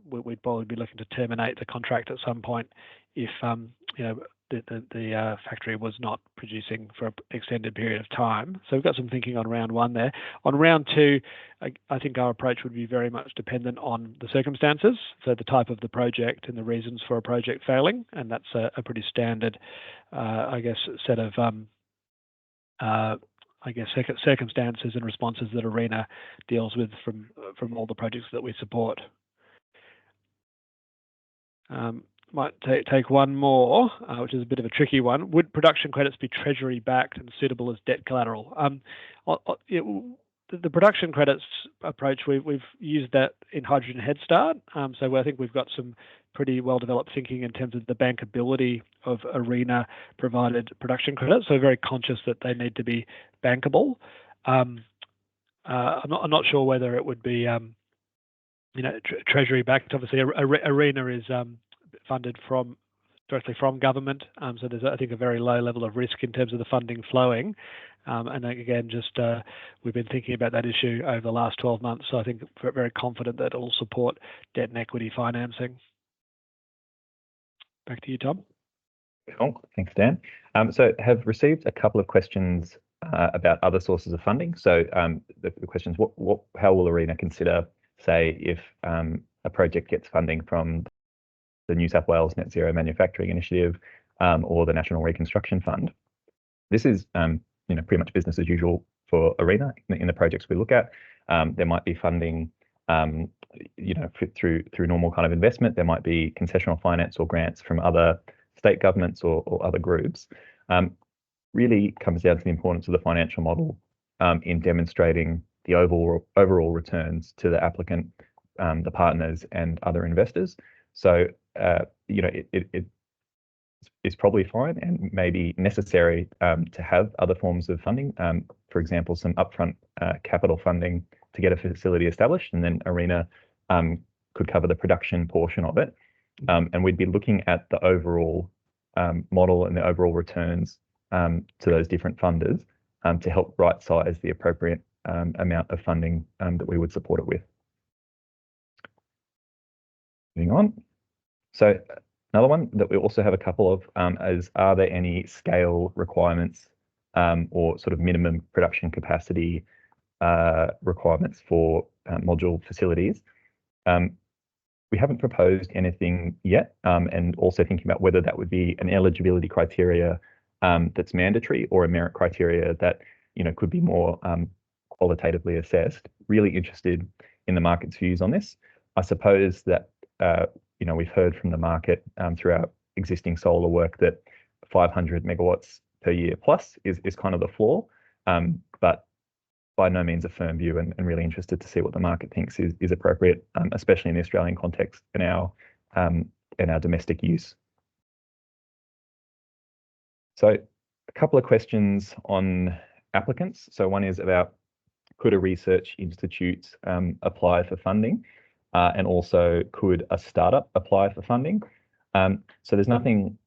We'd probably be looking to terminate the contract at some point if the factory was not producing for an extended period of time. So we've got some thinking on round one there. On round two, I think our approach would be very much dependent on the circumstances, so the type of the project and the reasons for a project failing, and that's a pretty standard, set of circumstances and responses that ARENA deals with from all the projects that we support. Might take one more, which is a bit of a tricky one. Would production credits be treasury backed and suitable as debt collateral? The production credits approach, we've used that in Hydrogen Head Start. So I think we've got some pretty well developed thinking in terms of the bankability of ARENA provided production credits. So very conscious that they need to be bankable. I'm not sure whether it would be treasury backed. Obviously, ARENA is funded directly from government, so there's, I think, a very low level of risk in terms of the funding flowing. And again, we've been thinking about that issue over the last 12 months, so I think we're very confident that it will support debt and equity financing. Back to you, Tom. Cool. Thanks, Dan. So have received a couple of questions about other sources of funding. So the questions, how will ARENA consider, say, if a project gets funding from the New South Wales Net Zero Manufacturing Initiative or the National Reconstruction Fund? This is pretty much business as usual for ARENA in the projects we look at. There might be funding through normal kind of investment. There might be concessional finance or grants from other state governments or other groups, really comes down to the importance of the financial model in demonstrating the overall returns to the applicant, the partners, and other investors. So, it is probably fine and maybe necessary to have other forms of funding. For example, some upfront capital funding to get a facility established, and then ARENA could cover the production portion of it. And we'd be looking at the overall model and the overall returns to those different funders to help right-size the appropriate amount of funding that we would support it with. Moving on. So another one that we also have a couple of is, are there any scale requirements or sort of minimum production capacity requirements for module facilities? We haven't proposed anything yet, and also thinking about whether that would be an eligibility criteria that's mandatory or a merit criteria that could be more qualitatively assessed. Really interested in the market's views on this. I suppose that we've heard from the market through our existing solar work that 500 megawatts per year plus is kind of the floor, but by no means a firm view, and really interested to see what the market thinks is appropriate, especially in the Australian context and our domestic use. So a couple of questions on applicants. So one is about, could a research institute apply for funding? And also, could a startup apply for funding? So there's nothing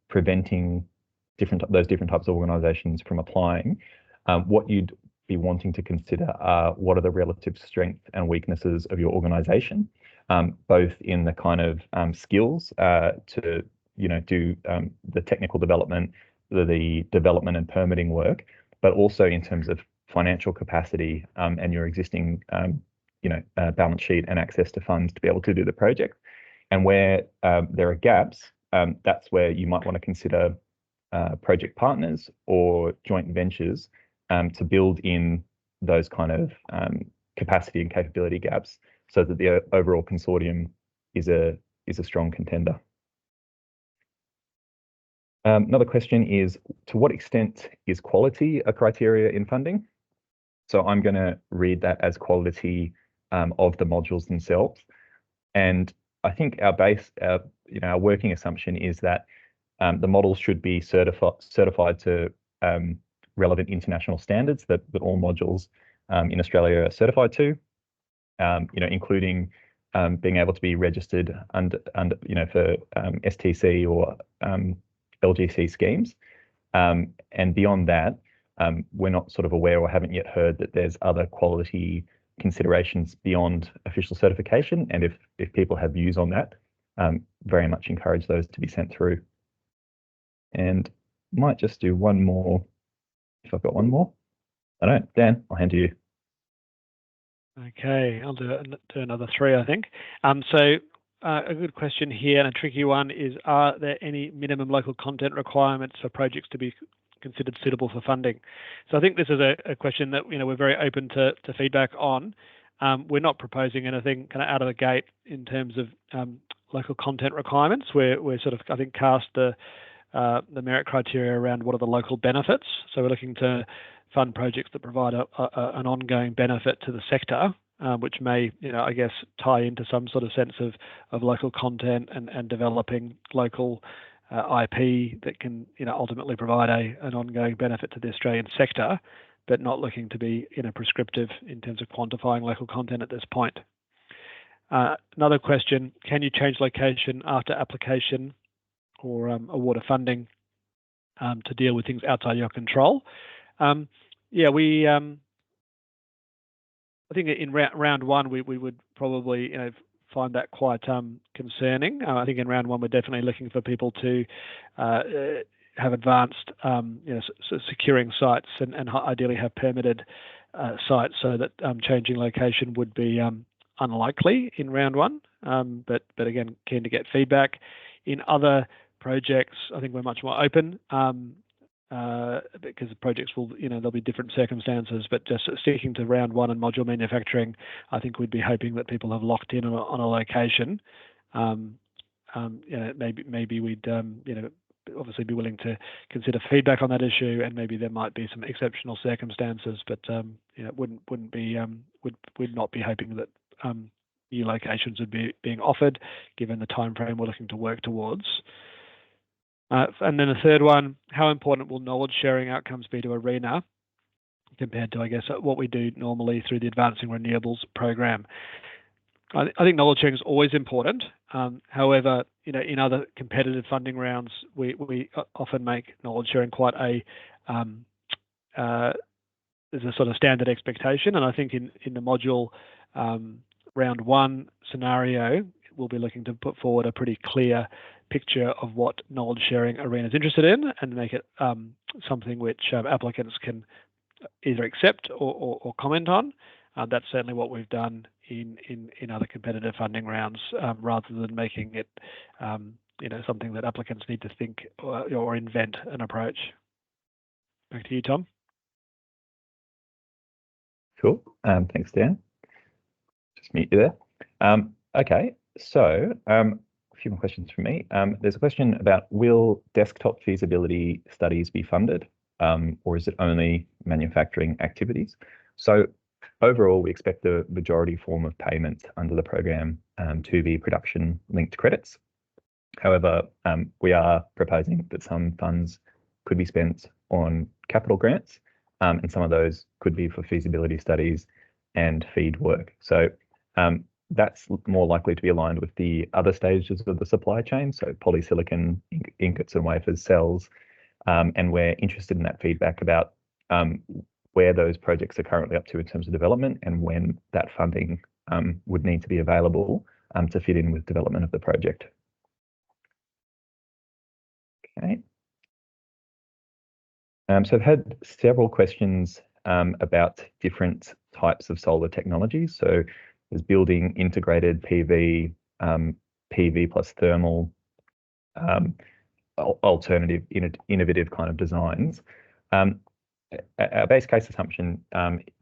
preventing those different types of organisations from applying. What you'd be wanting to consider are, what are the relative strengths and weaknesses of your organisation, both in the kind of skills to do the technical development, the development and permitting work, but also in terms of financial capacity and your existing balance sheet and access to funds to be able to do the project. And where there are gaps, that's where you might want to consider project partners or joint ventures to build in those kind of capacity and capability gaps, so that the overall consortium is a strong contender. Another question is, to what extent is quality a criteria in funding? So I'm going to read that as quality of the modules themselves. And I think our working assumption is that the models should be certified to relevant international standards that all modules in Australia are certified to, including being able to be registered under for STC or LGC schemes. And beyond that, we're not sort of aware or haven't yet heard that there's other quality considerations beyond official certification. And if people have views on that, very much encourage those to be sent through. And might just do one more, if I've got one more. I don't. Dan, I'll hand to you. Okay, I'll do another three, I think. So a good question here, and a tricky one, is, are there any minimum local content requirements for projects to be considered suitable for funding? So I think this is a question that we're very open to feedback on. We're not proposing anything kind of out of the gate in terms of local content requirements. We're sort of, I think, cast the merit criteria around what are the local benefits. So we're looking to fund projects that provide an ongoing benefit to the sector, which may, I guess, tie into some sort of sense of local content and developing local IP that can, ultimately provide an ongoing benefit to the Australian sector, but not looking to be, prescriptive in terms of quantifying local content at this point. Another question: can you change location after application or award of funding to deal with things outside your control? Yeah, we. I think in round one we would probably find that quite concerning. I think in round one we're definitely looking for people to have advanced securing sites and ideally have permitted sites, so that changing location would be unlikely in round one. But again, keen to get feedback. In other projects, I think we're much more open. Because the projects will, there'll be different circumstances, but just sticking to round one and module manufacturing, I think we'd be hoping that people have locked in on a location maybe we'd obviously be willing to consider feedback on that issue, and maybe there might be some exceptional circumstances, but we'd not be hoping that new locations would be being offered, given the time frame we're looking to work towards. And then the third one, how important will knowledge sharing outcomes be to ARENA compared to, I guess, what we do normally through the Advancing Renewables program? I think knowledge sharing is always important. However, in other competitive funding rounds, we often make knowledge sharing quite a as a sort of standard expectation. And I think in the module round one scenario, we'll be looking to put forward a pretty clear picture of what knowledge sharing ARENA is interested in, and make it something which applicants can either accept or comment on. That's certainly what we've done in other competitive funding rounds, rather than making it something that applicants need to think or invent an approach. Back to you, Tom. Cool. Thanks, Dan. Just mute you there. Okay, so a few more questions from me. There's a question about, will desktop feasibility studies be funded, or is it only manufacturing activities? So overall, we expect the majority form of payment under the program to be production linked credits. However, we are proposing that some funds could be spent on capital grants, and some of those could be for feasibility studies and FEED work. So that's more likely to be aligned with the other stages of the supply chain, so polysilicon, ingots and wafers, cells, and we're interested in that feedback about where those projects are currently up to in terms of development, and when that funding would need to be available to fit in with development of the project. Okay. So I've had several questions about different types of solar technologies. So there's building integrated PV, PV plus thermal, alternative, innovative kind of designs. Our base case assumption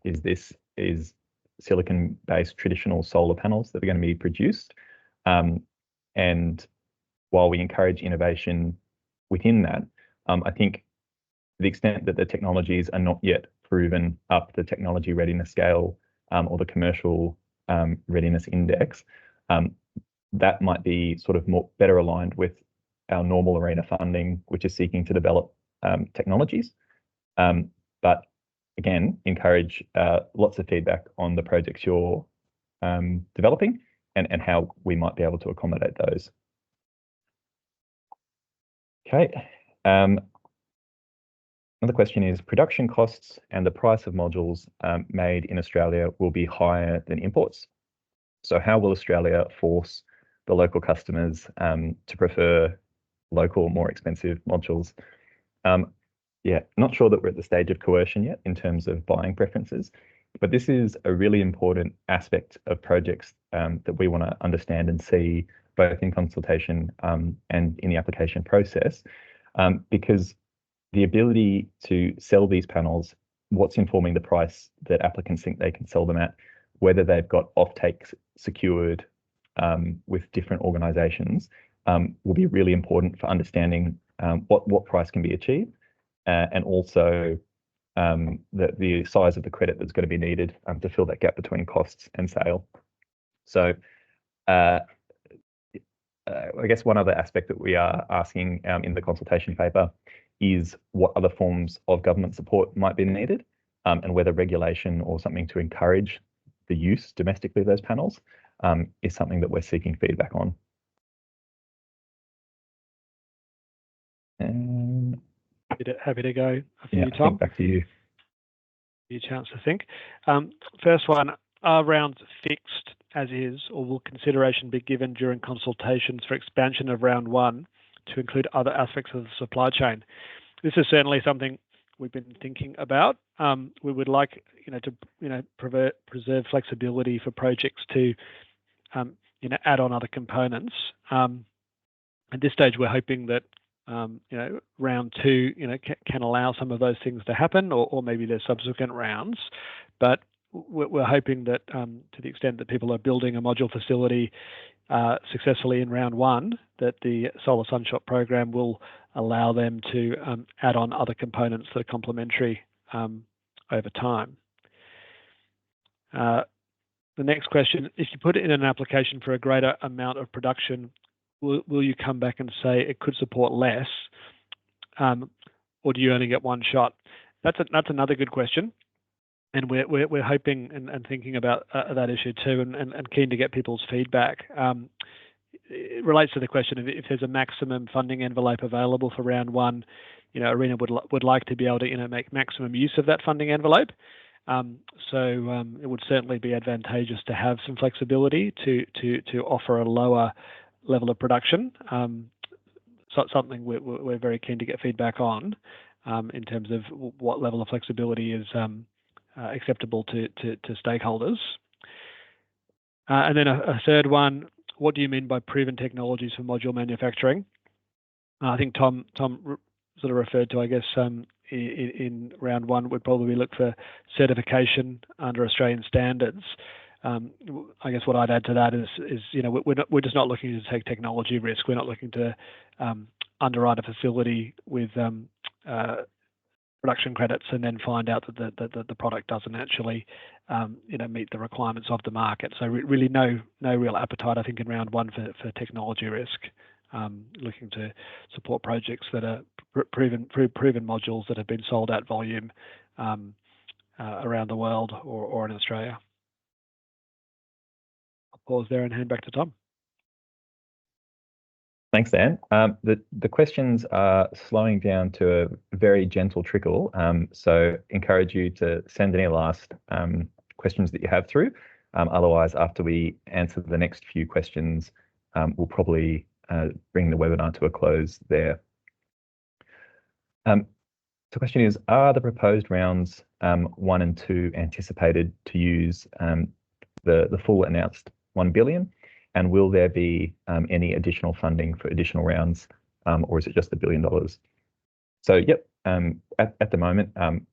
is silicon-based traditional solar panels that are going to be produced. And while we encourage innovation within that, I think to the extent that the technologies are not yet proven up the technology readiness scale or the commercial readiness index, that might be sort of more better aligned with our normal ARENA funding, which is seeking to develop technologies. But again, encourage lots of feedback on the projects you're developing and how we might be able to accommodate those. Okay. Another question is, production costs and the price of modules made in Australia will be higher than imports. So how will Australia force the local customers to prefer local, more expensive modules? Yeah, not sure that we're at the stage of coercion yet in terms of buying preferences, but this is a really important aspect of projects that we want to understand and see both in consultation and in the application process, because the ability to sell these panels, what's informing the price that applicants think they can sell them at, whether they've got offtakes secured with different organisations, will be really important for understanding what price can be achieved, and also the size of the credit that's going to be needed to fill that gap between costs and sale. So I guess one other aspect that we are asking in the consultation paper is what other forms of government support might be needed, and whether regulation or something to encourage the use domestically of those panels is something that we're seeking feedback on. And happy to go. Yeah, you, Tom. Back to you. Give you a chance to think. First one, are rounds fixed as is, or will consideration be given during consultations for expansion of round one to include other aspects of the supply chain? This is certainly something we've been thinking about. We would like, to preserve flexibility for projects to, add on other components. At this stage, we're hoping that round two, can allow some of those things to happen, or maybe there's subsequent rounds. But we're hoping that to the extent that people are building a module facility successfully in round one, that the Solar Sunshot program will allow them to add on other components that are complementary over time. The next question, if you put it in an application for a greater amount of production, will you come back and say it could support less, or do you only get one shot? That's another good question, and we're hoping and thinking about that issue too, and keen to get people's feedback. It relates to the question of if there's a maximum funding envelope available for round one. ARENA would like to be able to make maximum use of that funding envelope. So it would certainly be advantageous to have some flexibility to offer a lower level of production. So something we're very keen to get feedback on in terms of what level of flexibility is acceptable to stakeholders. And then a third one, what do you mean by proven technologies for module manufacturing? I think Tom sort of referred to, I guess, in round one, would probably look for certification under Australian standards. I guess what I'd add to that is we're just not looking to take technology risk. We're not looking to underwrite a facility with production credits and then find out that the product doesn't actually meet the requirements of the market. So really no real appetite, I think, in round one for technology risk. Looking to support projects that are proven modules that have been sold at volume around the world or in Australia. I'll pause there and hand back to Tom. Thanks, Dan. The questions are slowing down to a very gentle trickle, so encourage you to send any last questions that you have through. Otherwise, after we answer the next few questions, we'll probably bring the webinar to a close there. The question is, are the proposed rounds 1 and 2 anticipated to use the full announced $1 billion? And will there be any additional funding for additional rounds, or is it just $1 billion? So, yep, at the moment,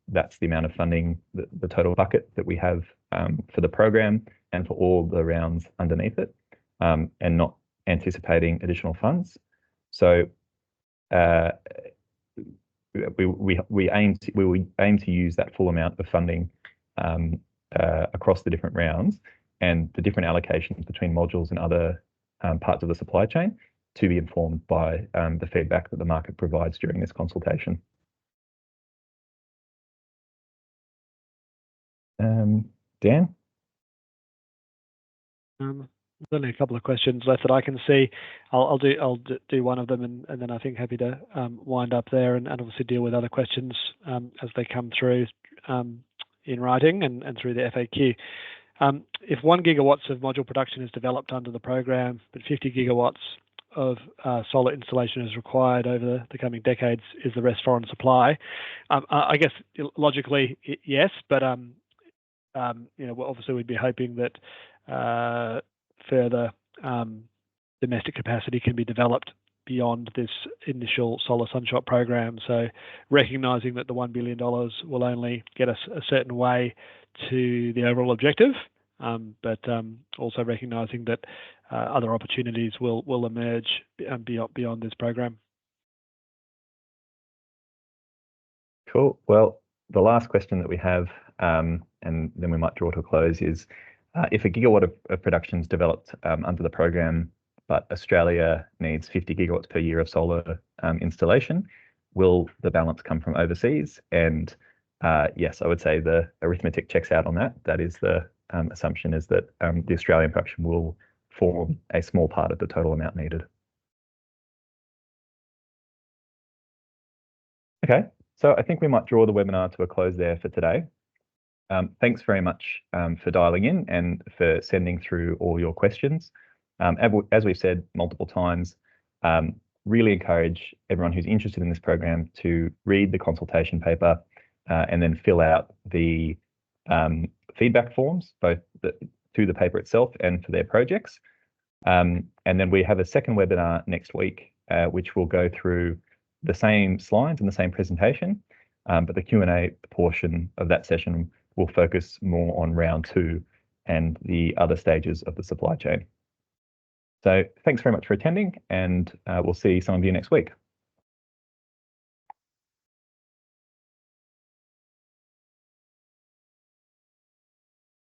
that's the amount of funding, the total bucket that we have for the program and for all the rounds underneath it, and not anticipating additional funds. So we aim to use that full amount of funding across the different rounds and the different allocations between modules and other parts of the supply chain to be informed by the feedback that the market provides during this consultation. Dan? There's only a couple of questions left that I can see. I'll do one of them, and then I think happy to wind up there and obviously deal with other questions as they come through in writing and through the FAQ. If 1 gigawatts of module production is developed under the program, but 50 gigawatts of solar installation is required over the coming decades, is the rest foreign supply? I guess logically yes, but obviously we'd be hoping that further domestic capacity can be developed beyond this initial Solar Sunshot program. So recognising that the $1 billion will only get us a certain way to the overall objective, but also recognising that other opportunities will emerge beyond this program. Cool. Well, the last question that we have, and then we might draw to a close, is if a gigawatt of production is developed under the program, but Australia needs 50 gigawatts per year of solar installation, will the balance come from overseas? And yes, I would say the arithmetic checks out on that. That is the assumption, is that the Australian production will form a small part of the total amount needed. Okay, so I think we might draw the webinar to a close there for today. Thanks very much for dialing in and for sending through all your questions. As we've said multiple times, really encourage everyone who's interested in this program to read the consultation paper and then fill out the feedback forms, both to the paper itself and for their projects. And then we have a second webinar next week, which will go through the same slides and the same presentation, but the Q&A portion of that session will focus more on round 2 and the other stages of the supply chain. So thanks very much for attending, and we'll see some of you next week.